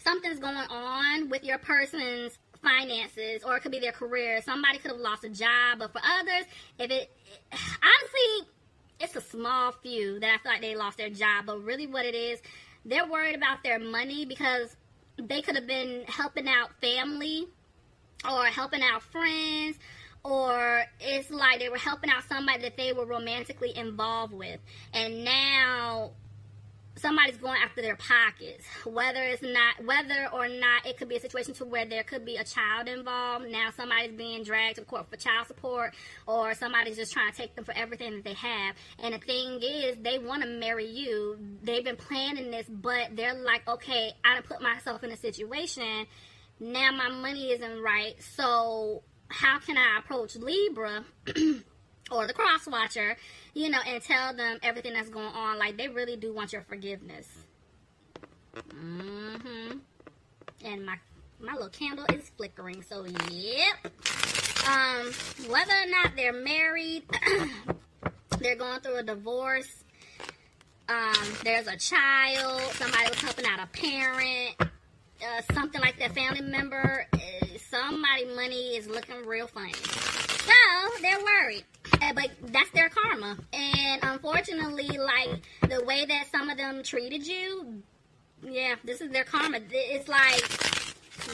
something's going on with your person's finances, or it could be their career. Somebody could have lost a job, but for others, honestly, it's a small few that I feel like they lost their job, but really what it is, they're worried about their money because they could have been helping out family or helping out friends, or it's like they were helping out somebody that they were romantically involved with, and now somebody's going after their pockets, whether or not it could be a situation to where there could be a child involved. Now somebody's being dragged to court for child support, or somebody's just trying to take them for everything that they have. And the thing is, they want to marry you. They've been planning this, but they're like, okay, I done put myself in a situation. Now my money isn't right, so how can I approach Libra or the cross watcher, you know, and tell them everything that's going on? Like, they really do want your forgiveness. And my little candle is flickering, so yep. Whether or not they're married, they're going through a divorce, there's a child, somebody was helping out a parent, something like that, family member, somebody's money is looking real funny. So, they're worried. But that's their karma. And unfortunately, like, the way that some of them treated you, yeah, this is their karma. It's like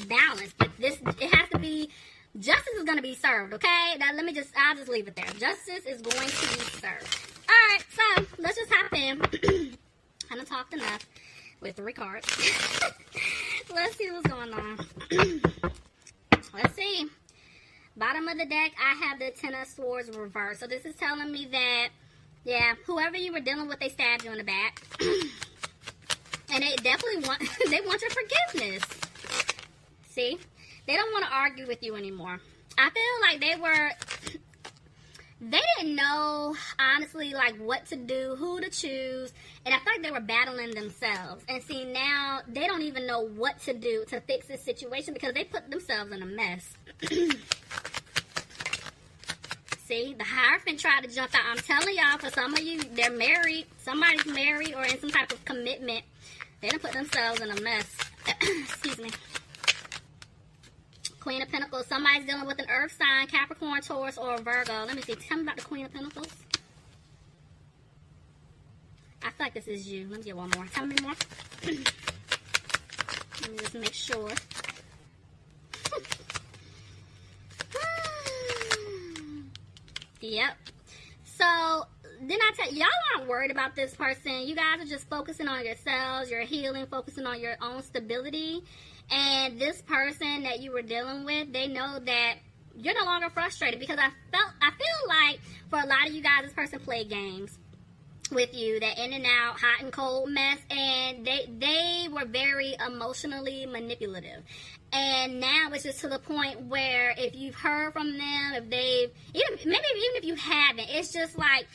balance. It has to be, justice is going to be served, okay? Now, I'll just leave it there. Justice is going to be served. Alright, so, let's just hop in. I done talked enough with 3 cards. Let's see what's going on. Let's see. Bottom of the deck, I have the Ten of Swords reversed. So this is telling me that, yeah, whoever you were dealing with, they stabbed you in the back. And they definitely want your forgiveness. See? They don't want to argue with you anymore. I feel like they didn't know, honestly, like, what to do, who to choose. And I feel like they were battling themselves. And see, now, they don't even know what to do to fix this situation because they put themselves in a mess. See, the Hierophant tried to jump out. I'm telling y'all, for some of you, they're married. Somebody's married or in some type of commitment. They done put themselves in a mess. Excuse me. Queen of Pentacles. Somebody's dealing with an earth sign, Capricorn, Taurus, or Virgo. Let me see. Tell me about the Queen of Pentacles. I feel like this is you. Let me get one more. Tell me more. Let me just make sure. Yep. So, then I tell y'all aren't worried about this person. You guys are just focusing on yourselves, your healing, focusing on your own stability. And this person that you were dealing with, they know that you're no longer frustrated, because I feel like for a lot of you guys, this person played games with you, that in and out, hot and cold mess, and they were very emotionally manipulative. And now it's just to the point where if you've heard from them, if they've, even if you haven't, it's just like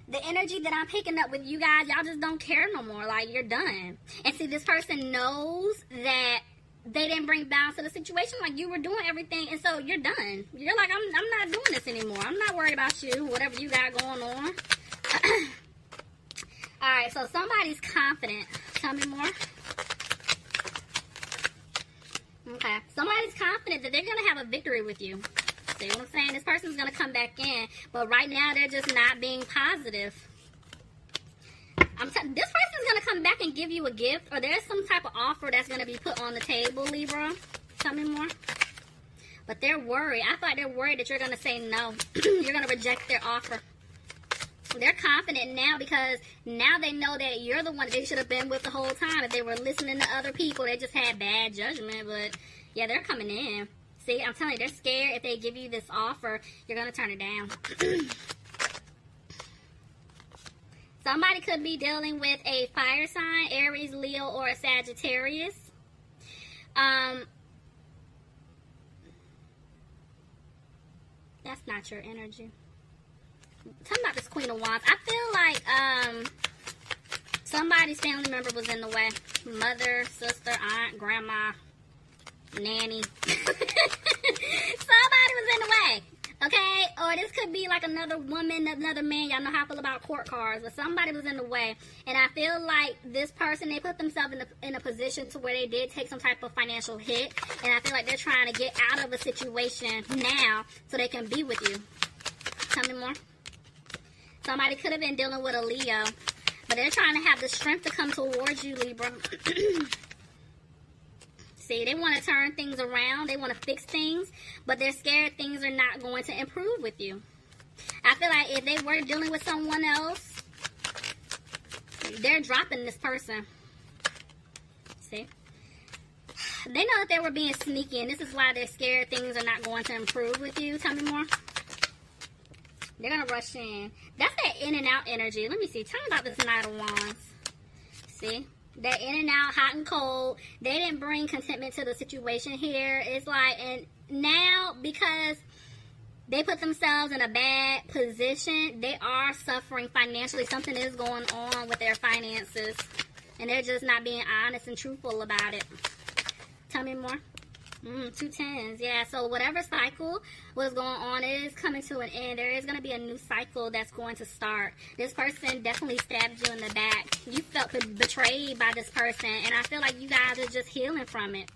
the energy that I'm picking up with you guys, y'all just don't care no more. Like, you're done. And see, this person knows that they didn't bring balance to the situation. Like, you were doing everything, and so you're done. You're like, I'm not doing this anymore. I'm not worried about you, whatever you got going on. Alright, so somebody's confident. Tell me more. Okay. Somebody's confident that they're going to have a victory with you. See what I'm saying? This person's going to come back in. But right now, they're just not being positive. This person's going to come back and give you a gift. Or there's some type of offer that's going to be put on the table, Libra. Tell me more. But they're worried. I thought they're worried that you're going to say no. You're going to reject their offer. They're confident now because now they know that you're the one they should have been with the whole time. If they were listening to other people, they just had bad judgment. But yeah, they're coming in. See, I'm telling you, they're scared if they give you this offer, you're going to turn it down. Somebody could be dealing with a fire sign, Aries, Leo, or a Sagittarius. That's not your energy. Tell me about this Queen of Wands. I feel like somebody's family member was in the way. Mother, sister, aunt, grandma, nanny. Somebody was in the way Okay, or this could be like another woman, another man. Y'all know how I feel about court cards, but somebody was in the way, and I feel like this person, they put themselves in a position to where they did take some type of financial hit, and I feel like they're trying to get out of a situation now so they can be with you. Tell me more. Somebody could have been dealing with a Leo, but they're trying to have the strength to come towards you, Libra. See, they want to turn things around. They want to fix things, but they're scared things are not going to improve with you. I feel like if they were dealing with someone else, they're dropping this person. See? They know that they were being sneaky, and this is why they're scared things are not going to improve with you. Tell me more. They're going to rush in. That's that in and out energy. Let me see. Tell me about this Knight of Wands. See? That in and out, hot and cold. They didn't bring contentment to the situation here. It's like, and now because they put themselves in a bad position, they are suffering financially. Something is going on with their finances, and they're just not being honest and truthful about it. Tell me more. 2 tens. Yeah, so whatever cycle was going on is coming to an end. There is going to be a new cycle that's going to start. This person definitely stabbed you in the back. You felt betrayed by this person, and I feel like you guys are just healing from it.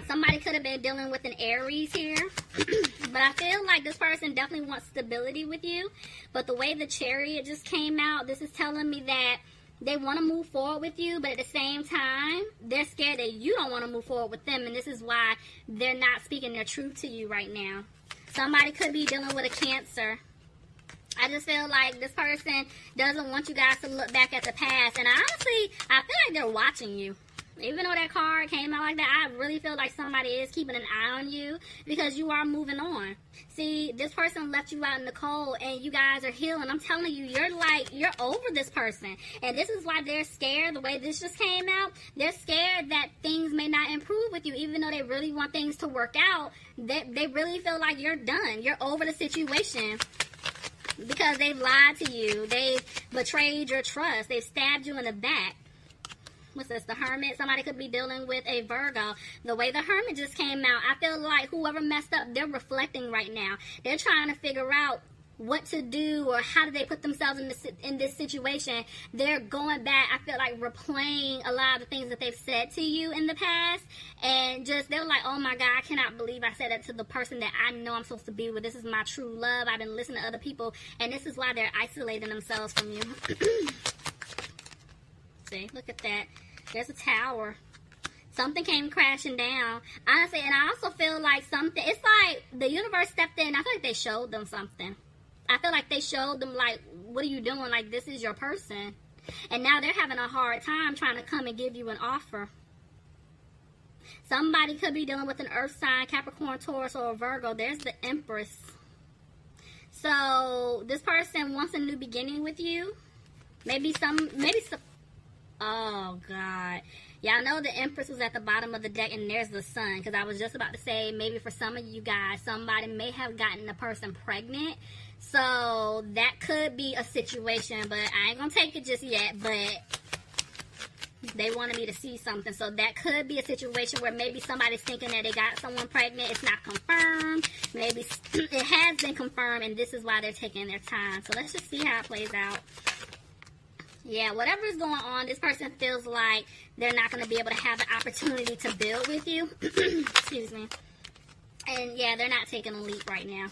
Somebody could have been dealing with an Aries here, but I feel like this person definitely wants stability with you. But the way the Chariot just came out, this is telling me that they want to move forward with you, but at the same time, they're scared that you don't want to move forward with them, and this is why they're not speaking their truth to you right now. Somebody could be dealing with a Cancer. I just feel like this person doesn't want you guys to look back at the past, and honestly, I feel like they're watching you. Even though that card came out like that, I really feel like somebody is keeping an eye on you because you are moving on. See, this person left you out in the cold and you guys are healing. I'm telling you, you're over this person. And this is why they're scared. The way this just came out, they're scared that things may not improve with you. Even though they really want things to work out, they really feel like you're done. You're over the situation. Because they've lied to you. They've betrayed your trust. They've stabbed you in the back. What's this? The Hermit. Somebody could be dealing with a Virgo. The way the Hermit just came out, I feel like whoever messed up, they're reflecting right now. They're trying to figure out what to do or how do they put themselves in this situation. They're going back, I feel like replaying a lot of the things that they've said to you in the past, and just they're like, oh my God, I cannot believe I said that to the person that I know I'm supposed to be with. This is my true love. I've been listening to other people, and this is why they're isolating themselves from you. See, look at that. There's a tower. Something came crashing down. Honestly, and I also feel like something, it's like the universe stepped in. I feel like they showed them something. I feel like they showed them, like, what are you doing? Like, this is your person. And now they're having a hard time trying to come and give you an offer. Somebody could be dealing with an earth sign, Capricorn, Taurus, or a Virgo. There's the Empress. So, this person wants a new beginning with you. Maybe some, oh, God. Y'all know the Empress was at the bottom of the deck, and there's the Sun. Because I was just about to say, maybe for some of you guys, somebody may have gotten a person pregnant. So, that could be a situation, but I ain't going to take it just yet. But they wanted me to see something. So, that could be a situation where maybe somebody's thinking that they got someone pregnant. It's not confirmed. Maybe it has been confirmed, and this is why they're taking their time. So, let's just see how it plays out. Yeah, whatever is going on, this person feels like they're not going to be able to have the opportunity to build with you. Excuse me. And yeah, they're not taking a leap right now.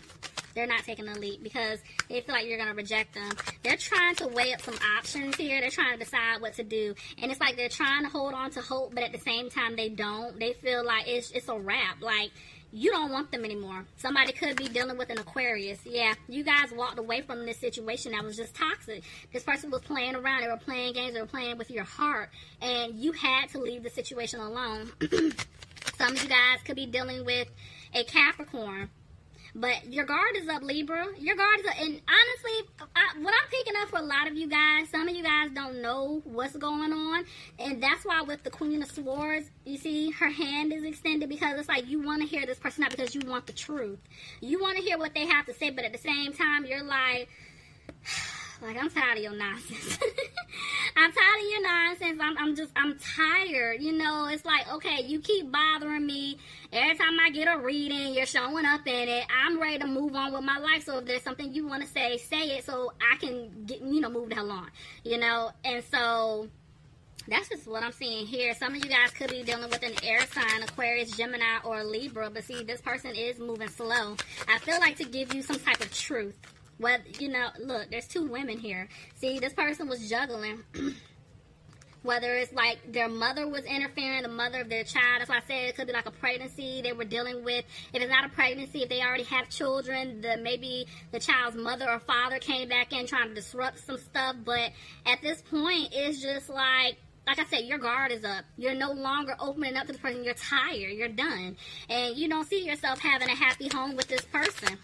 They're not taking a leap because they feel like you're going to reject them. They're trying to weigh up some options here. They're trying to decide what to do. And it's like they're trying to hold on to hope, but at the same time, they don't. They feel like it's a wrap. Like, you don't want them anymore. Somebody could be dealing with an Aquarius. Yeah, you guys walked away from this situation that was just toxic. This person was playing around. They were playing games. They were playing with your heart. And you had to leave the situation alone. Some of you guys could be dealing with a Capricorn. But your guard is up, Libra. Your guard is up. And honestly, what I'm picking up for a lot of you guys, some of you guys don't know what's going on. And that's why with the Queen of Swords, you see her hand is extended because it's like you want to hear this person out because you want the truth. You want to hear what they have to say, but at the same time, you're like I'm tired of your nonsense. I'm tired of your nonsense. I'm tired. You know, it's like, okay, you keep bothering me. Every time I get a reading, you're showing up in it. I'm ready to move on with my life. So if there's something you want to say it so I can get, move the hell on. You know, and so that's just what I'm seeing here. Some of you guys could be dealing with an air sign, Aquarius, Gemini, or Libra. But see, this person is moving slow. I feel like to give you some type of truth. Well, look, there's two women here. See, this person was juggling. Whether it's like their mother was interfering, the mother of their child. That's why I said it could be like a pregnancy they were dealing with. If it's not a pregnancy, if they already have children, maybe the child's mother or father came back in trying to disrupt some stuff. But at this point, it's just like I said, your guard is up. You're no longer opening up to the person. You're tired. You're done. And you don't see yourself having a happy home with this person.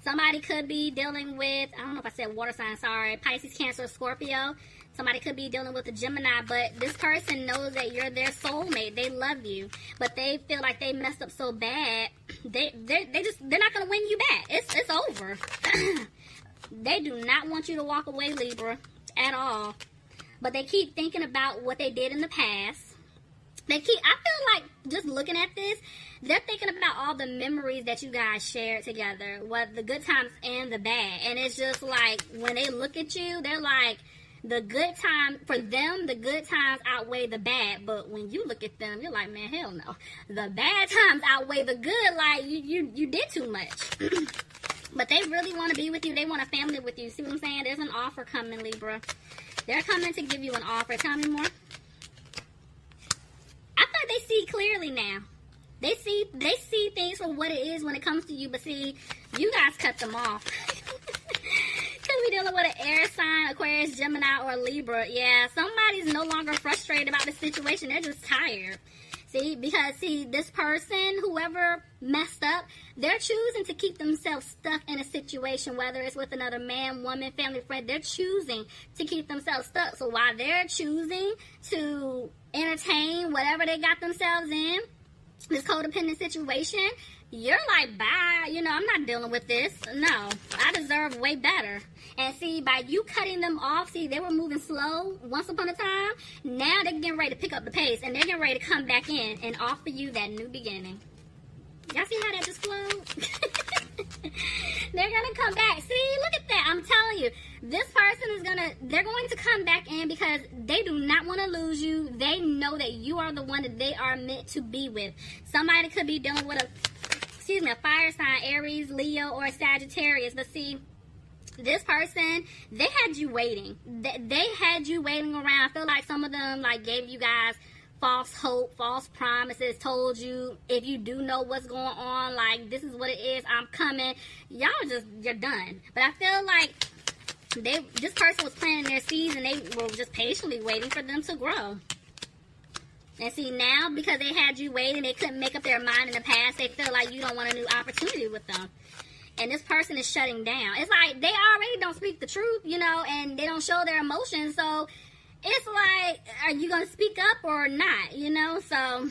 Somebody could be dealing with, I don't know if I said water sign, sorry, Pisces, Cancer, Scorpio. Somebody could be dealing with a Gemini, but this person knows that you're their soulmate. They love you, but they feel like they messed up so bad. They're not gonna win you back. It's over. They do not want you to walk away, Libra, at all. But they keep thinking about what they did in the past. I feel like just looking at this, they're thinking about all the memories that you guys shared together, what the good times and the bad. And it's just like, when they look at you, they're like, the good time, for them, the good times outweigh the bad. But when you look at them, you're like, man, hell no. The bad times outweigh the good, like, you did too much. But they really want to be with you. They want a family with you. See what I'm saying? There's an offer coming, Libra. They're coming to give you an offer. Tell me more. I thought they see clearly now. They see things for what it is when it comes to you, but see, you guys cut them off. Because we're dealing with an air sign, Aquarius, Gemini, or Libra. Yeah, somebody's no longer frustrated about the situation. They're just tired. See, because this person, whoever messed up, they're choosing to keep themselves stuck in a situation, whether it's with another man, woman, family, friend. They're choosing to keep themselves stuck. So while they're choosing to entertain whatever they got themselves in, this codependent situation, you're like, bye, I'm not dealing with this. No, I deserve way better. And see, by you cutting them off, they were moving slow once upon a time. Now they're getting ready to pick up the pace, and they're getting ready to come back in and offer you that new beginning. Y'all see how that just flowed? They're gonna come back. See, look at that. I'm telling you, this person they're going to come back in because they do not want to lose you. They know that you are the one that they are meant to be with. Somebody could be dealing with a fire sign, Aries, Leo, or Sagittarius. But see, this person, they had you waiting. They had you waiting around. I feel like some of them gave you guys false hope, false promises, told you, if you do know what's going on, this is what it is, I'm coming. You're done. But I feel like this person was planting their seeds, and they were just patiently waiting for them to grow. And see, now, because they had you waiting, they couldn't make up their mind in the past, they feel like you don't want a new opportunity with them. And this person is shutting down. It's like they already don't speak the truth, and they don't show their emotions. So it's like, are you going to speak up or not, So